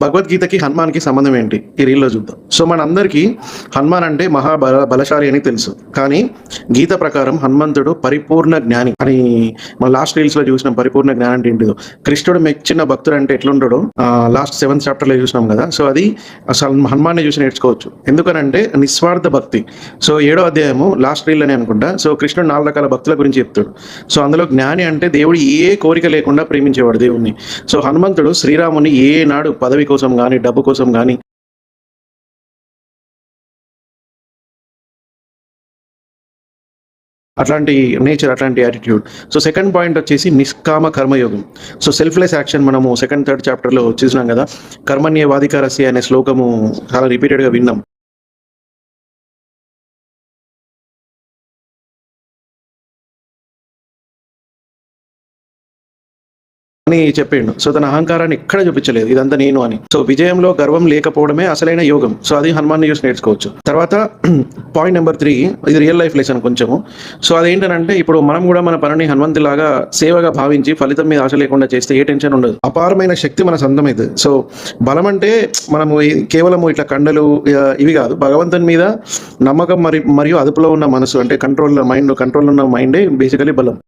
భగవద్గీతకి హనుమాన్కి సంబంధం ఏంటి ఈ రీల్లో చూద్దాం. సో మనందరికీ హనుమాన్ అంటే బలశాలి అని తెలుసు, కానీ గీత ప్రకారం హనుమంతుడు పరిపూర్ణ జ్ఞాని అని మన లాస్ట్ రీల్స్ లో చూసినాం. పరిపూర్ణ జ్ఞానం అంటే ఏంటిదో, కృష్ణుడు మెచ్చిన భక్తుడు అంటే ఎట్లుంటాడో లాస్ట్ 7th చాప్టర్ లో చూసినాం కదా. సో అది అసలు హనుమాన్ని చూసి నేర్చుకోవచ్చు. ఎందుకనంటే నిస్వార్థ భక్తి. సో 7వ అధ్యాయము లాస్ట్ రీల్ అని అనుకుంటా. సో కృష్ణుడు 4 రకాల భక్తుల గురించి చెప్తాడు. సో అందులో జ్ఞాని అంటే దేవుడు ఏ కోరిక లేకుండా ప్రేమించేవాడు దేవుణ్ణి. సో హనుమంతుడు శ్రీరాముని ఏ నాడు పదవి కోసం కానీ డబ్బు కోసం కానీ అట్లాంటి నేచర్, అట్లాంటి యాటిట్యూడ్. సో సెకండ్ పాయింట్ వచ్చేసి నిష్కామ కర్మయోగం. సో సెల్ఫ్లెస్ యాక్షన్ మనము 2nd 3rd చాప్టర్లో చూసినాం కదా. కర్మణ్యేవాధికారస్య అనే శ్లోకము చాలా రిపీటెడ్గా విన్నాం. అని చెప్పిండు. సో తన అహంకారాన్ని ఎక్కడ చూపించలేదు, ఇదంతా నేను అని. సో విజయంలో గర్వం లేకపోవడమే అసలైన యోగం. సో అది హనుమాన్ యూస్ నేర్చుకోవచ్చు. తర్వాత పాయింట్ నెంబర్ 3, ఇది రియల్ లైఫ్ లెసన్ కొంచెము. సో అదేంటంటే ఇప్పుడు మనం కూడా మన పనిని హనుమంతులాగా సేవగా భావించి ఫలితం మీద ఆశ లేకుండా చేస్తే ఏ టెన్షన్ ఉండదు. అపారమైన శక్తి మన సొంతమైంది. సో బలం అంటే మనము కేవలం ఇట్లా కండలు ఇవి కాదు, భగవంతుని మీద నమ్మకం మరియు అదుపులో ఉన్న మనసు, అంటే కంట్రోల్ ఉన్న మైండే బేసికలీ బలం.